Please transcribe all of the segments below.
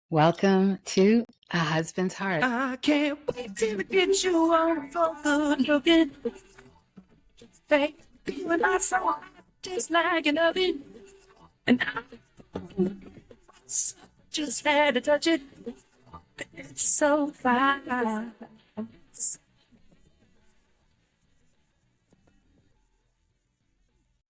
Welcome to A Husband's Heart. I can't wait till I get you on for good looking. Hey, you and I so hot, just like an oven. And I just had to touch it. It's so fine.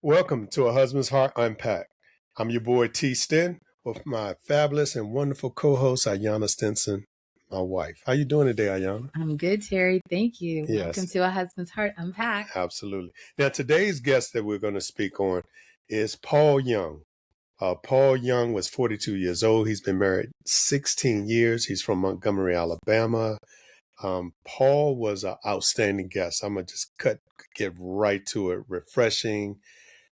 Welcome to A Husband's Heart Unpacked. I'm your boy T. Stin with my fabulous and wonderful co-host Ayanna Stinson, my wife. How you doing today, Ayanna? I'm good, Terry. Thank you. Yes. Welcome to A Husband's Heart Unpacked. Absolutely. Now, today's guest that we're going to speak on is Paul Young. Paul Young was 42 years old. He's been married 16 years. He's from Montgomery, Alabama. Paul was an outstanding guest. I'm going to just get right to it. Refreshing,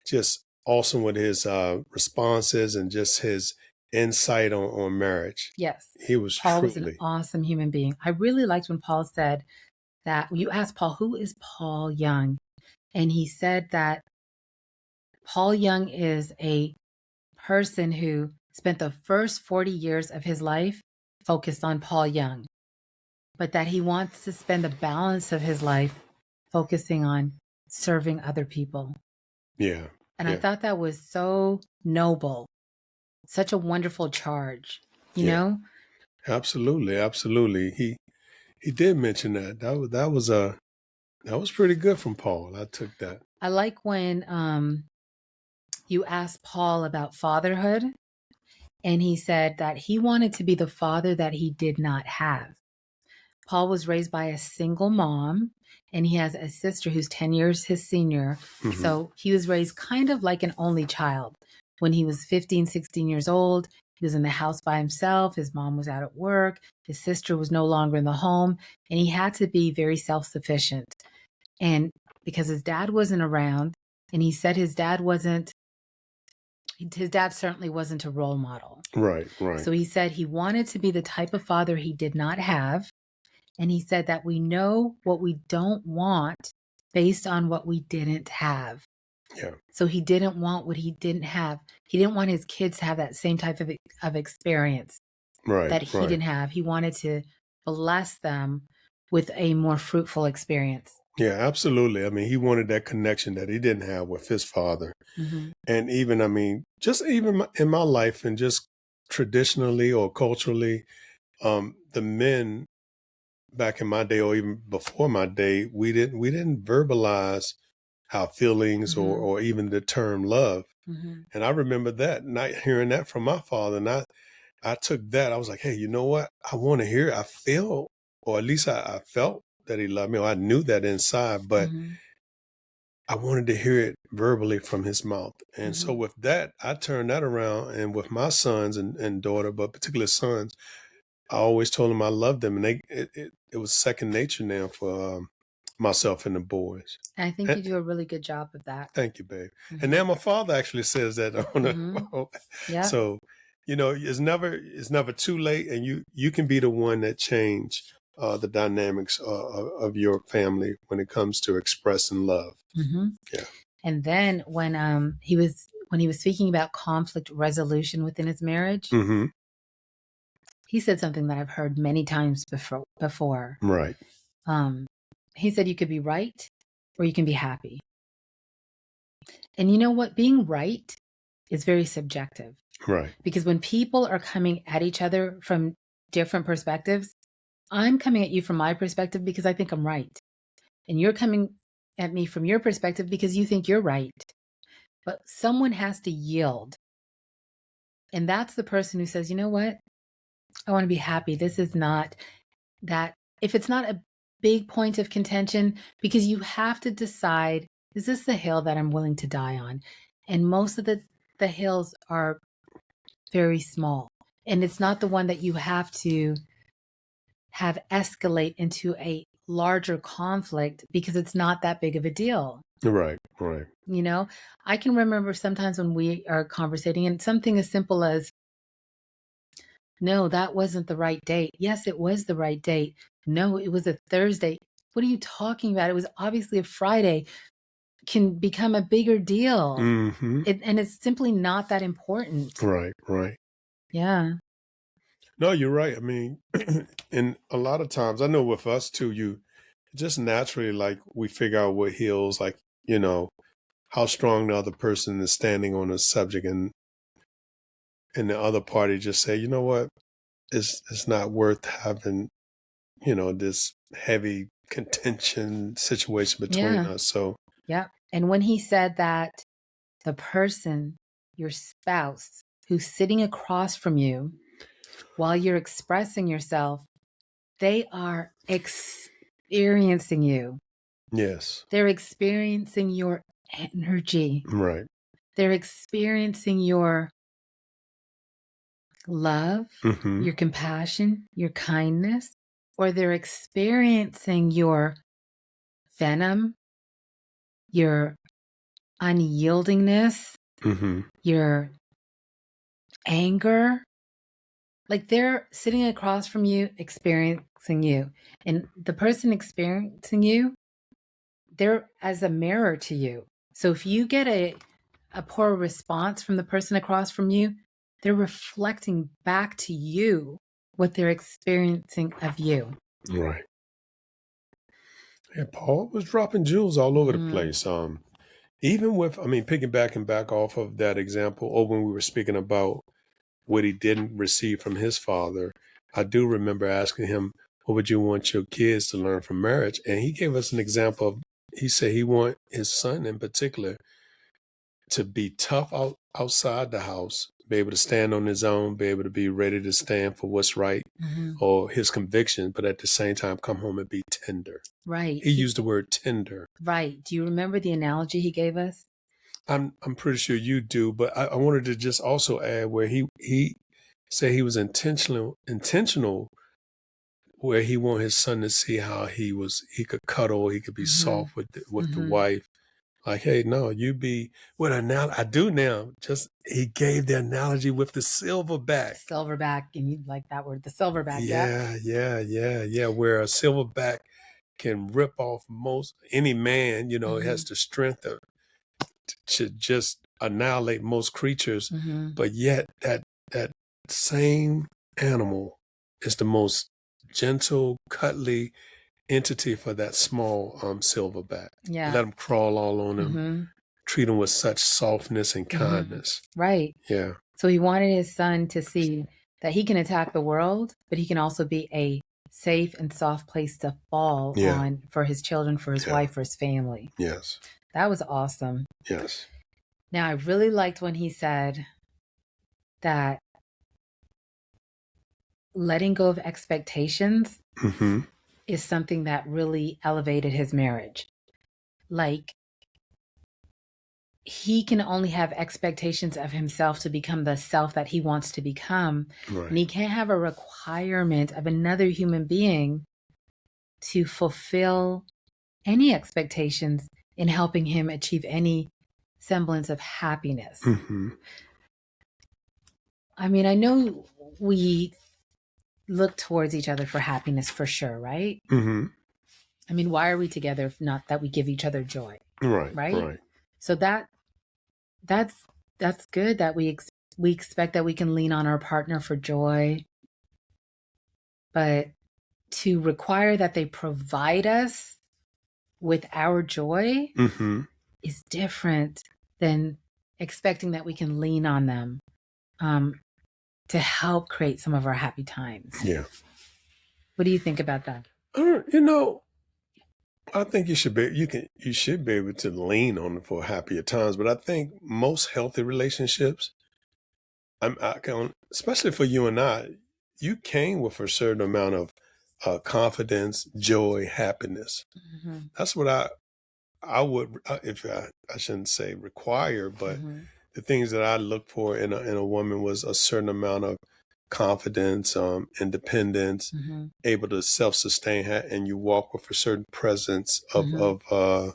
just awesome with his responses and just his insight on marriage. Yes. He was Paul truly was an awesome human being. I really liked when Paul said that, you asked Paul, who is Paul Young? And he said that Paul Young is a person who spent the first 40 years of his life focused on Paul Young, but that he wants to spend the balance of his life focusing on serving other people. Yeah. And I thought that was so noble, such a wonderful charge, you know? Absolutely, absolutely. He did mention that. That was pretty good from Paul. I took that. I like when you asked Paul about fatherhood, and he said that he wanted to be the father that he did not have. Paul was raised by a single mom, and he has a sister who's 10 years his senior. Mhm. So he was raised kind of like an only child. When he was 15, 16 years old, he was in the house by himself. His mom was out at work. His sister was no longer in the home, and he had to be very self-sufficient. And because his dad wasn't around, and he said his dad certainly wasn't a role model. Right. So he said he wanted to be the type of father he did not have. And he said that we know what we don't want based on what we didn't have. Yeah. So he didn't want what he didn't have. He didn't want his kids to have that same type of experience that he didn't have. He wanted to bless them with a more fruitful experience. Yeah, absolutely. I mean, he wanted that connection that he didn't have with his father. Mm-hmm. And even, I mean, just even in my life and just traditionally or culturally, the men back in my day or even before my day, we didn't verbalize our feelings Mm-hmm. or even the term love. Mm-hmm. And I remember that, not hearing that from my father. And I took that. I was like, hey, you know what? I want to hear it. I feel, or at least I felt that he loved me, or I knew that inside, but Mm-hmm. I wanted to hear it verbally from his mouth. And Mm-hmm. so with that, I turned that around, and with my sons and daughter, but particularly sons, I always told them I loved them, and it was second nature now for myself and the boys. I think you do a really good job of that. Thank you, babe. Mm-hmm. And now my father actually says that on Yeah. So, you know, it's never too late, and you can be the one that change the dynamics of your family when it comes to expressing love. Mm-hmm. Yeah. And then when he was speaking about conflict resolution within his marriage, Mm-hmm. he said something that I've heard many times before. Right. He said you could be right or you can be happy. And you know what? Being right is very subjective. Right. Because when people are coming at each other from different perspectives, I'm coming at you from my perspective because I think I'm right. And you're coming at me from your perspective because you think you're right. But someone has to yield. And that's the person who says, you know what? I want to be happy. This is not that, if it's not a big point of contention, because you have to decide, is this the hill that I'm willing to die on? And most of the hills are very small. And it's not the one that you have to have escalate into a larger conflict because it's not that big of a deal. Right. You know, I can remember sometimes when we are conversating and something as simple as, no, that wasn't the right date. Yes, it was the right date. No, it was a Thursday. What are you talking about? It was obviously a Friday. Can become a bigger deal. Mm-hmm. And it's simply not that important. Right. Yeah. No, you're right. I mean, and a lot of times, I know with us too, you just naturally like we figure out what heals, like, you know, how strong the other person is standing on a subject, and the other party just say, you know what, it's not worth having, you know, this heavy contention situation between Yeah. us. So Yeah. And when he said that the person, your spouse, who's sitting across from you while you're expressing yourself, they are experiencing you. yes, They're experiencing your energy. right. They're experiencing your love, Mm-hmm. your compassion, your kindness, or they're experiencing your venom, your unyieldingness, Mm-hmm. your anger. Like they're sitting across from you, experiencing you. And the person experiencing you, they're as a mirror to you. So if you get a poor response from the person across from you, they're reflecting back to you what they're experiencing of you. Right. Yeah, Paul was dropping jewels all over the Mm, place. Even with, I mean, piggybacking back off of that example, or when we were speaking about what he didn't receive from his father, I do remember asking him, what would you want your kids to learn from marriage? And he gave us an example of, he said he want his son in particular to be tough outside the house, be able to stand on his own, be able to be ready to stand for what's right mm-hmm. or his conviction, but at the same time come home and be tender. Right. He used the word tender. Right. Do you remember the analogy he gave us? I'm pretty sure you do, but I wanted to just also add where he said he was intentional where he wanted his son to see how he could cuddle, he could be Mm-hmm. soft with the Mm-hmm. wife. Like, hey, no, you be what now I do now. Just he gave the analogy with the silverback. Silverback, and you like that word, the silverback. Yep. Yeah. Where a silverback can rip off most any man, you know, it Mm-hmm. has the strength to just annihilate most creatures, Mm-hmm. but yet that same animal is the most gentle, cuddly entity for that small silverback. Yeah. Let him crawl all on him, Mm-hmm. treat him with such softness and Mm-hmm. kindness. Right. Yeah, So he wanted his son to see that he can attack the world, but he can also be a safe and soft place to fall yeah, on for his children, for his yeah, wife, for his family. yes, That was awesome. yes. Now, I really liked when he said that letting go of expectations Mm-hmm. is something that really elevated his marriage. Like, he can only have expectations of himself to become the self that he wants to become. Right. And he can't have a requirement of another human being to fulfill any expectations in helping him achieve any semblance of happiness. Mm-hmm. I mean, I know we look towards each other for happiness for sure, right? Mm-hmm. I mean, why are we together if not that we give each other joy, Right. right? Right. So that's good that we expect that we can lean on our partner for joy, but to require that they provide us with our joy Mm-hmm. is different than expecting that we can lean on them to help create some of our happy times. Yeah. What do you think about that? You know, I think you should be able to lean on it for happier times, but I think most healthy relationships, I can, especially for you and I, you came with a certain amount of confidence, joy, happiness. Mm-hmm. That's what I would, if I shouldn't say require, but Mm-hmm. the things that I look for in a woman was a certain amount of confidence, independence, Mm-hmm. able to self-sustain, and you walk with a certain presence Mm-hmm. of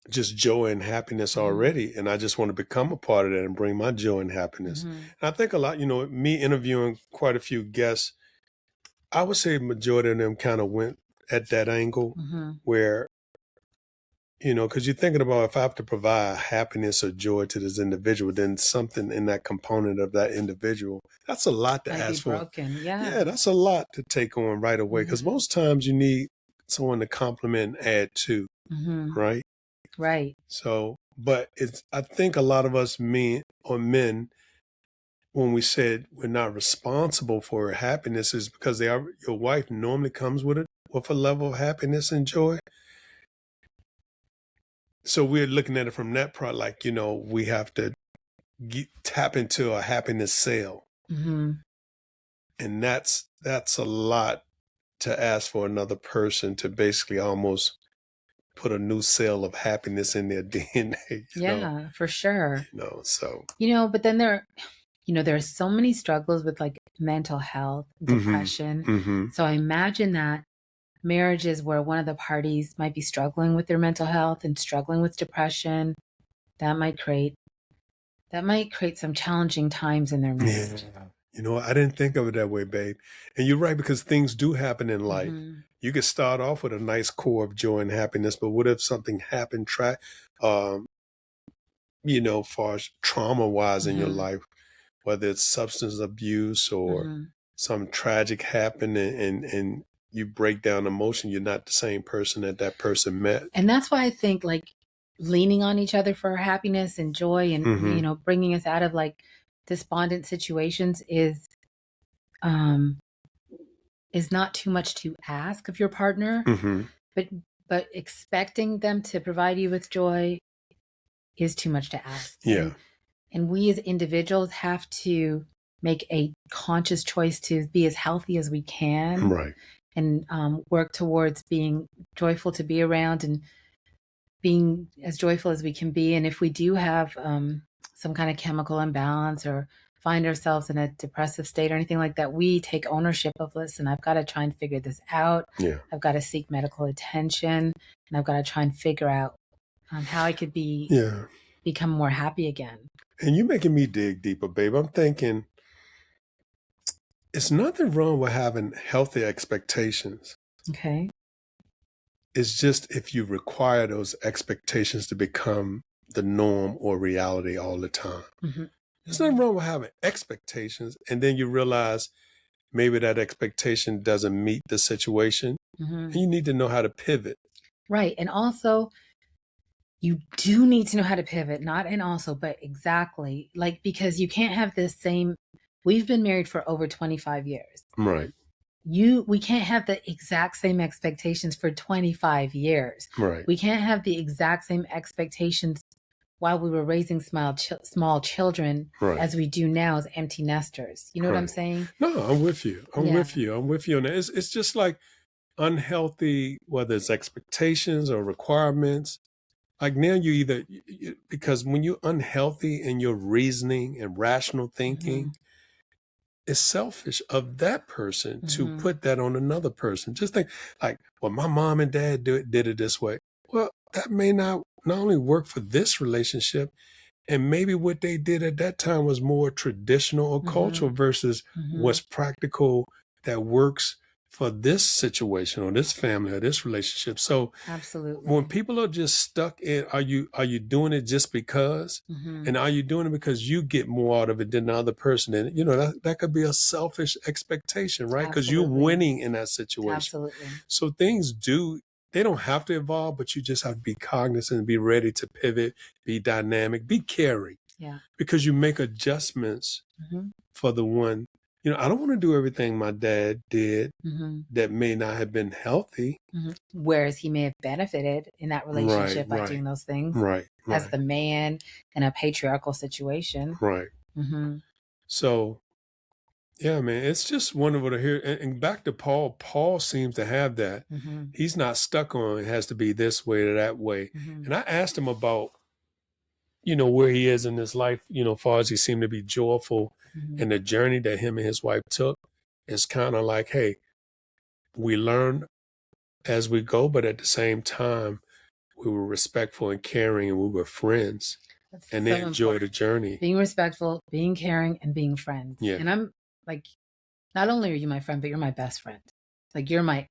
just joy and happiness Mm-hmm. already. And I just want to become a part of that and bring my joy and happiness. Mm-hmm. And I think a lot, you know, me interviewing quite a few guests, I would say majority of them kind of went at that angle Mm-hmm. where because you're thinking about if I have to provide happiness or joy to this individual, then something in that component of that individual, that's a lot to Might be ask for. broken. Yeah. Yeah, that's a lot to take on right away because most times you need someone to compliment and add to, right? Right. So, but I think a lot of us men, when we said we're not responsible for her happiness, is because your wife normally comes with a level of happiness and joy. So we're looking at it from that part, like, we have to tap into a happiness cell. And that's a lot to ask for another person to basically almost put a new cell of happiness in their DNA. Yeah, for sure. So. But then there are so many struggles with like mental health, depression. So I imagine that marriages where one of the parties might be struggling with their mental health and struggling with depression, that might create some challenging times in their marriage. Yeah. I didn't think of it that way, babe. And you're right, because things do happen in life. You could start off with a nice core of joy and happiness, but what if something happened, far as trauma-wise in your life, whether it's substance abuse or some tragic happened and you break down emotion, you're not the same person that person met. And that's why I think like leaning on each other for happiness and joy and, bringing us out of like despondent situations is not too much to ask of your partner, but expecting them to provide you with joy is too much to ask. Yeah. And we as individuals have to make a conscious choice to be as healthy as we can. Right. And work towards being joyful to be around and being as joyful as we can be. And if we do have some kind of chemical imbalance or find ourselves in a depressive state or anything like that, we take ownership of this. And I've got to try and figure this out. Yeah. I've got to seek medical attention, and I've got to try and figure out how I could become more happy again. And you're making me dig deeper, babe. I'm thinking it's nothing wrong with having healthy expectations. Okay. It's just if you require those expectations to become the norm or reality all the time. There's nothing wrong with having expectations, and then you realize maybe that expectation doesn't meet the situation, and you need to know how to pivot. Right. And also, you do need to know how to pivot, but exactly. Like, because you can't have this same, we've been married for over 25 years. Right. We can't have the exact same expectations for 25 years. Right. We can't have the exact same expectations while we were raising small children as we do now as empty nesters. You know what I'm saying? No, I'm with you. I'm with you on that. It's just like unhealthy, whether it's expectations or requirements. Like now because when you're unhealthy in your reasoning and rational thinking, it's selfish of that person to put that on another person. Just think like, well, my mom and dad did it this way. Well, that may not only work for this relationship, and maybe what they did at that time was more traditional or cultural versus what's practical that works for this situation or this family or this relationship. So absolutely, when people are just stuck in, are you doing it just because? And are you doing it because you get more out of it than the other person? And that could be a selfish expectation, right? Because you're winning in that situation. Absolutely. So they don't have to evolve, but you just have to be cognizant and be ready to pivot, be dynamic, be caring. Yeah. Because you make adjustments for the one. I don't want to do everything my dad did that may not have been healthy. Whereas he may have benefited in that relationship by doing those things. Right. As the man in a patriarchal situation. Right. So, yeah, man, it's just wonderful to hear. And back to Paul. Paul seems to have that. He's not stuck on it has to be this way or that way. And I asked him about, where he is in his life, far as he seemed to be joyful. And the journey that him and his wife took is kind of like, hey, we learn as we go, but at the same time, we were respectful and caring, and we were friends. And they enjoyed the journey. Being respectful, being caring, and being friends. Yeah. And I'm like, not only are you my friend, but you're my best friend. Like, you're my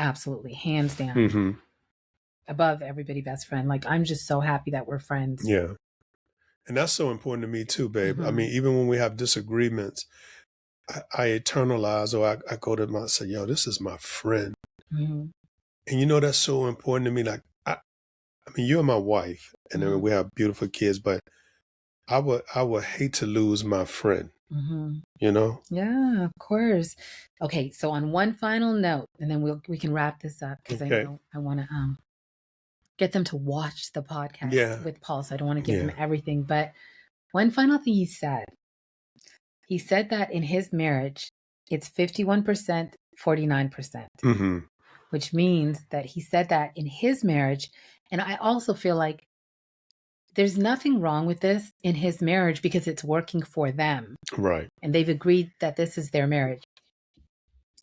absolutely hands down above everybody best friend. Like, I'm just so happy that we're friends. Yeah. And that's so important to me too, babe. I mean, even when we have disagreements, I eternalize, or I go to my, say, yo, this is my friend. Mm-hmm. And you know, that's so important to me. Like, I mean, you're my wife, and then we have beautiful kids, but I would hate to lose my friend, you know? Yeah, of course. Okay, so on one final note, and then we can wrap this up, because I know I want to get them to watch the podcast with Paul, so I don't want to give them everything. But one final thing he said that in his marriage, it's 51%, 49%, which means that he said that in his marriage. And I also feel like there's nothing wrong with this in his marriage because it's working for them. Right. And they've agreed that this is their marriage.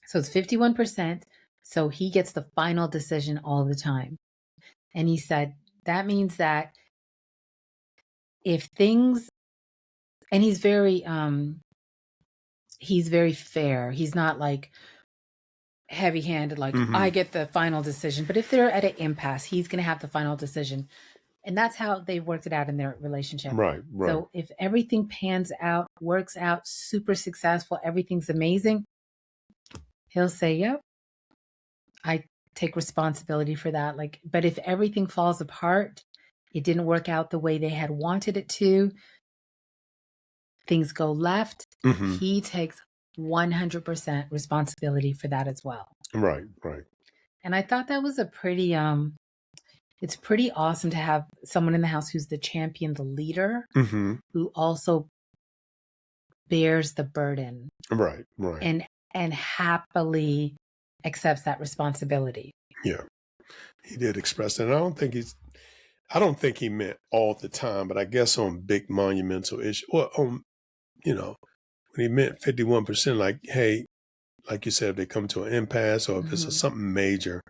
So it's 51%. So he gets the final decision all the time. And he said, that means that if things, and he's very fair. He's not like heavy-handed, like I get the final decision. But if they're at an impasse, he's going to have the final decision. And that's how they worked it out in their relationship. Right. So if everything pans out, works out, super successful, everything's amazing, he'll say, yep, I take responsibility for that. Like, but if everything falls apart, it didn't work out the way they had wanted it to, things go left, he takes 100% responsibility for that as well. Right. And I thought that was a pretty, it's pretty awesome to have someone in the house who's the champion, the leader, who also bears the burden. Right. And happily accepts that responsibility. Yeah. He did express that. And I don't think he meant all the time, but I guess on big monumental issues, or on, you know, when he meant 51%, like, hey, like you said, if they come to an impasse or if it's something major,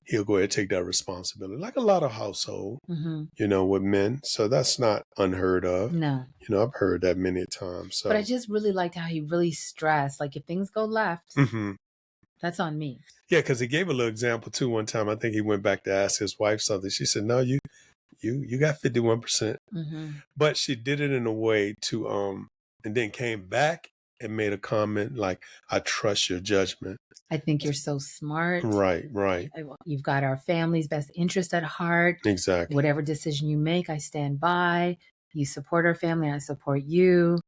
he'll go ahead and take that responsibility. Like a lot of household, you know, with men. So that's not unheard of. No. You know, I've heard that many times. So. But I just really liked how he really stressed, like, if things go left, that's on me. Yeah, because he gave a little example too one time. I think he went back to ask his wife something. She said, no, you got 51%. But she did it in a way to, and then came back and made a comment like, I trust your judgment. I think you're so smart. Right. You've got our family's best interest at heart. Exactly. Whatever decision you make, I stand by. You support our family, I support you.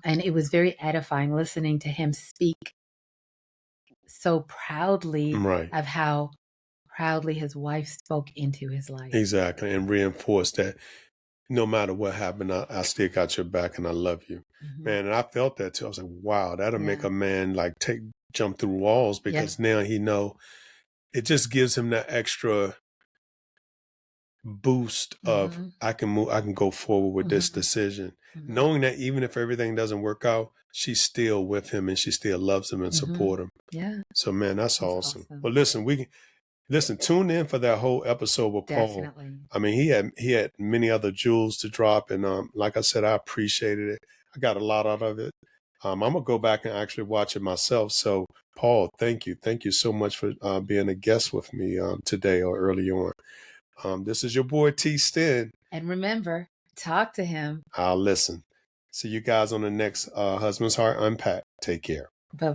And it was very edifying listening to him speak so proudly of how proudly his wife spoke into his life. Exactly. And reinforced that no matter what happened, I still got your back and I love you. Man, and I felt that too. I was like, wow, that'll make a man like jump through walls, because now he know, it just gives him that extra boost of I can go forward with this decision, knowing that even if everything doesn't work out, she's still with him and she still loves him and support him. Yeah. So man, that's awesome. But listen, tune in for that whole episode with Paul. Definitely. I mean, he had many other jewels to drop, and like I said, I appreciated it. I got a lot out of it. I'm gonna go back and actually watch it myself. So Paul, thank you so much for being a guest with me today or early on. This is your boy T Stin. And remember, talk to him. I'll listen. See you guys on the next Husband's Heart Unpacked. Take care. Bye-bye.